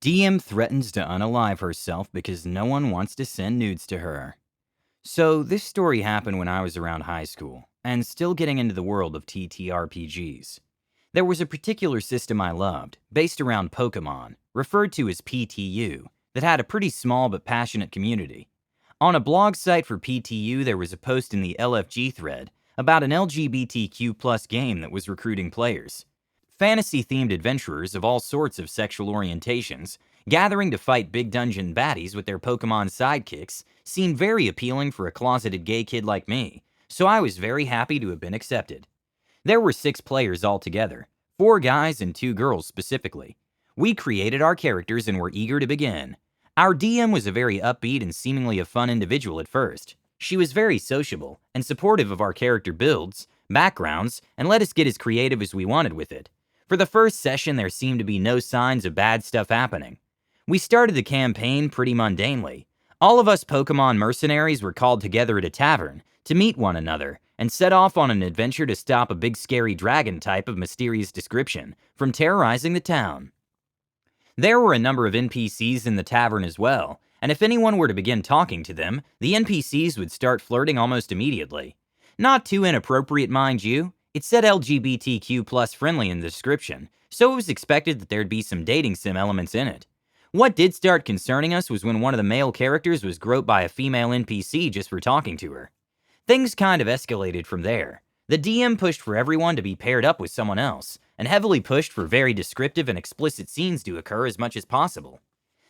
DM threatens to unalive herself because no one wants to send nudes to her. So, this story happened when I was around high school, and still getting into the world of TTRPGs. There was a particular system I loved, based around Pokemon, referred to as PTU, that had a pretty small but passionate community. On a blog site for PTU, there was a post in the LFG thread about an LGBTQ game that was recruiting players. Fantasy-themed adventurers of all sorts of sexual orientations, gathering to fight big dungeon baddies with their Pokemon sidekicks, seemed very appealing for a closeted gay kid like me, so I was very happy to have been accepted. There were 6 players altogether, 4 guys and 2 girls specifically. We created our characters and were eager to begin. Our DM was a very upbeat and seemingly a fun individual at first. She was very sociable and supportive of our character builds, backgrounds, and let us get as creative as we wanted with it. For the first session, there seemed to be no signs of bad stuff happening. We started the campaign pretty mundanely. All of us Pokemon mercenaries were called together at a tavern to meet one another and set off on an adventure to stop a big scary dragon type of mysterious description from terrorizing the town. There were a number of NPCs in the tavern as well, and if anyone were to begin talking to them, the NPCs would start flirting almost immediately. Not too inappropriate, mind you. It said LGBTQ plus friendly in the description, so it was expected that there'd be some dating sim elements in it. What did start concerning us was when one of the male characters was groped by a female NPC just for talking to her. Things kind of escalated from there. The DM pushed for everyone to be paired up with someone else, and heavily pushed for very descriptive and explicit scenes to occur as much as possible.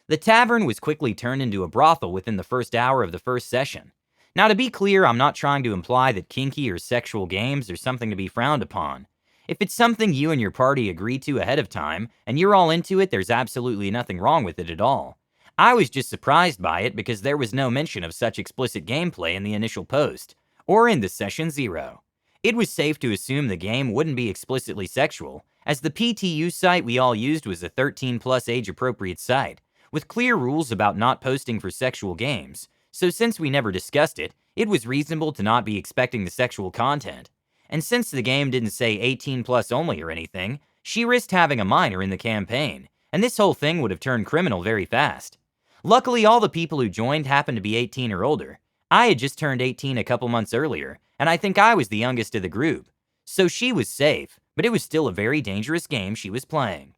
The tavern was quickly turned into a brothel within the first hour of the first session. Now, to be clear, I'm not trying to imply that kinky or sexual games are something to be frowned upon. If it's something you and your party agree to ahead of time, and you're all into it, there's absolutely nothing wrong with it at all. I was just surprised by it because there was no mention of such explicit gameplay in the initial post, or in the session 0. It was safe to assume the game wouldn't be explicitly sexual, as the PTU site we all used was a 13-plus age-appropriate site, with clear rules about not posting for sexual games. So since we never discussed it, it was reasonable to not be expecting the sexual content. And since the game didn't say 18 plus only or anything, she risked having a minor in the campaign, and this whole thing would have turned criminal very fast. Luckily, all the people who joined happened to be 18 or older. I had just turned 18 a couple months earlier, and I think I was the youngest of the group. So she was safe, but it was still a very dangerous game she was playing.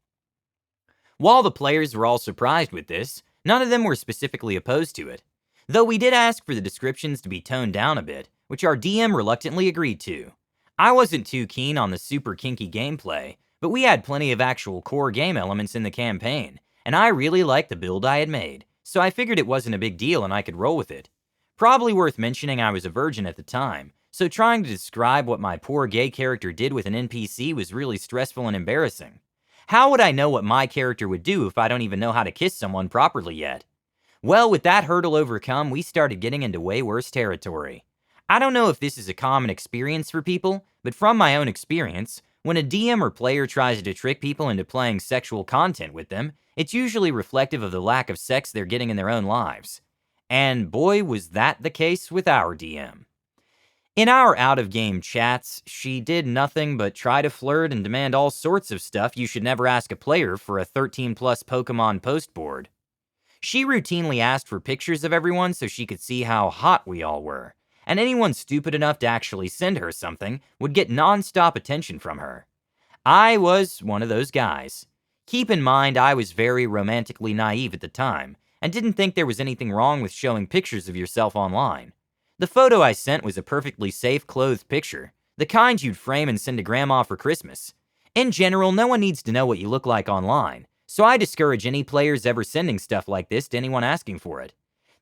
While the players were all surprised with this, none of them were specifically opposed to it. Though we did ask for the descriptions to be toned down a bit, which our DM reluctantly agreed to. I wasn't too keen on the super kinky gameplay, but we had plenty of actual core game elements in the campaign, and I really liked the build I had made, so I figured it wasn't a big deal and I could roll with it. Probably worth mentioning I was a virgin at the time, so trying to describe what my poor gay character did with an NPC was really stressful and embarrassing. How would I know what my character would do if I don't even know how to kiss someone properly yet? Well, with that hurdle overcome, we started getting into way worse territory. I don't know if this is a common experience for people, but from my own experience, when a DM or player tries to trick people into playing sexual content with them, it's usually reflective of the lack of sex they're getting in their own lives. And boy, was that the case with our DM. In our out-of-game chats, she did nothing but try to flirt and demand all sorts of stuff you should never ask a player for a 13-plus Pokemon post board. She routinely asked for pictures of everyone so she could see how hot we all were, and anyone stupid enough to actually send her something would get non-stop attention from her. I was one of those guys. Keep in mind, I was very romantically naive at the time, and didn't think there was anything wrong with showing pictures of yourself online. The photo I sent was a perfectly safe clothed picture, the kind you'd frame and send to grandma for Christmas. In general, no one needs to know what you look like online, so I discourage any players ever sending stuff like this to anyone asking for it.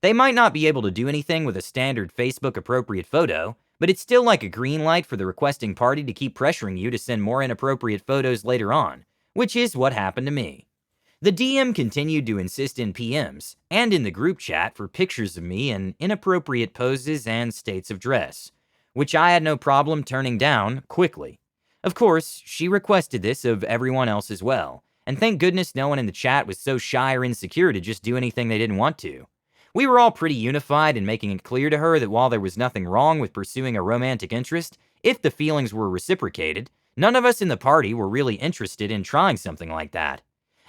They might not be able to do anything with a standard Facebook-appropriate photo, but it's still like a green light for the requesting party to keep pressuring you to send more inappropriate photos later on, which is what happened to me. The DM continued to insist in PMs, and in the group chat for pictures of me in inappropriate poses and states of dress, which I had no problem turning down quickly. Of course, she requested this of everyone else as well, and thank goodness no one in the chat was so shy or insecure to just do anything they didn't want to. We were all pretty unified in making it clear to her that while there was nothing wrong with pursuing a romantic interest, if the feelings were reciprocated, none of us in the party were really interested in trying something like that.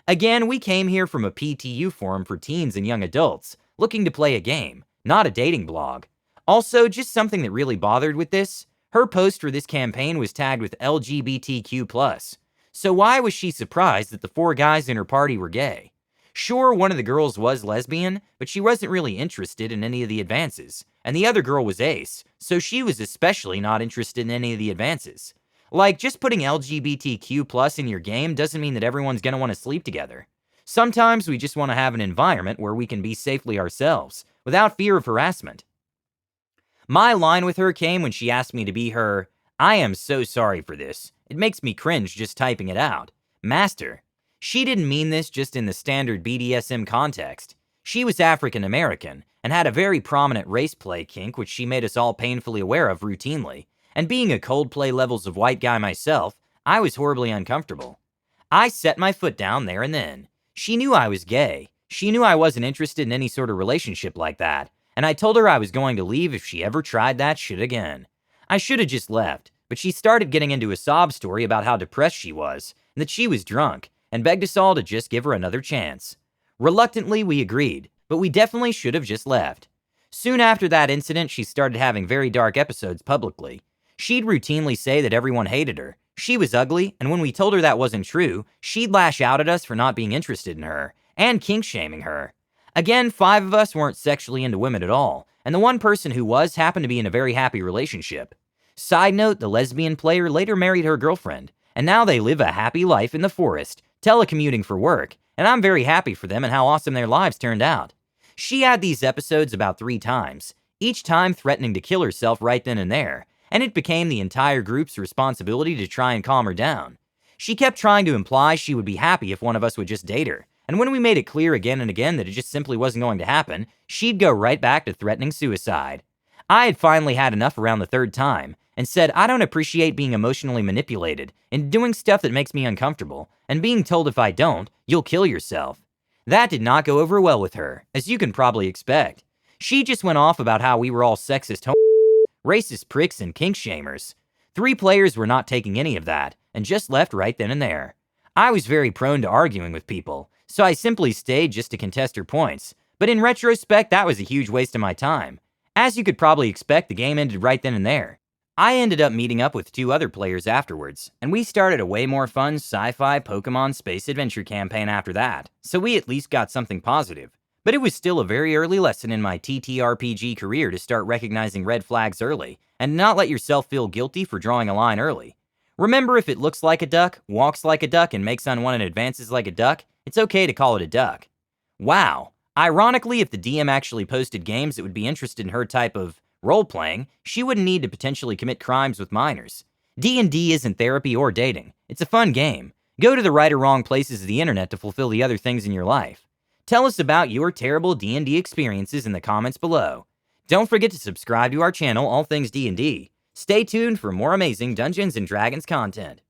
Again, we came here from a PTU forum for teens and young adults, looking to play a game, not a dating blog. Also, just something that really bothered with this, her post for this campaign was tagged with LGBTQ+. So why was she surprised that the 4 guys in her party were gay? Sure, one of the girls was lesbian, but she wasn't really interested in any of the advances, and the other girl was ace, so she was especially not interested in any of the advances. Like, just putting LGBTQ+ in your game doesn't mean that everyone's gonna want to sleep together. Sometimes we just want to have an environment where we can be safely ourselves, without fear of harassment. My line with her came when she asked me to be her, "I am so sorry for this. It makes me cringe just typing it out. Master." She didn't mean this just in the standard BDSM context. She was African American and had a very prominent race play kink which she made us all painfully aware of routinely. And being a Coldplay levels of white guy myself, I was horribly uncomfortable. I set my foot down there and then. She knew I was gay. She knew I wasn't interested in any sort of relationship like that. And I told her I was going to leave if she ever tried that shit again. I should have just left, but she started getting into a sob story about how depressed she was, and that she was drunk, and begged us all to just give her another chance. Reluctantly, we agreed, but we definitely should have just left. Soon after that incident, she started having very dark episodes publicly. She'd routinely say that everyone hated her. She was ugly, and when we told her that wasn't true, she'd lash out at us for not being interested in her, and kink-shaming her. Again, 5 of us weren't sexually into women at all, and the one person who was happened to be in a very happy relationship. Side note, the lesbian player later married her girlfriend, and now they live a happy life in the forest, telecommuting for work, and I'm very happy for them and how awesome their lives turned out. She had these episodes about 3 times, each time threatening to kill herself right then and there, and it became the entire group's responsibility to try and calm her down. She kept trying to imply she would be happy if one of us would just date her, and when we made it clear again and again that it just simply wasn't going to happen, she'd go right back to threatening suicide. I had finally had enough around the 3rd time, and said I don't appreciate being emotionally manipulated and doing stuff that makes me uncomfortable, and being told if I don't, you'll kill yourself. That did not go over well with her, as you can probably expect. She just went off about how we were all sexist, racist pricks, and kink shamers. 3 players were not taking any of that, and just left right then and there. I was very prone to arguing with people, so I simply stayed just to contest her points, but in retrospect, that was a huge waste of my time. As you could probably expect, the game ended right then and there. I ended up meeting up with 2 other players afterwards, and we started a way more fun sci-fi Pokemon space adventure campaign after that, so we at least got something positive. But it was still a very early lesson in my TTRPG career to start recognizing red flags early, and not let yourself feel guilty for drawing a line early. Remember, if it looks like a duck, walks like a duck, and makes unwanted advances like a duck, it's okay to call it a duck. Wow. Ironically, if the DM actually posted games that would be interested in her type of role-playing, she wouldn't need to potentially commit crimes with minors. D&D isn't therapy or dating. It's a fun game. Go to the right or wrong places of the internet to fulfill the other things in your life. Tell us about your terrible D&D experiences in the comments below. Don't forget to subscribe to our channel, All Things D&D. Stay tuned for more amazing Dungeons & Dragons content.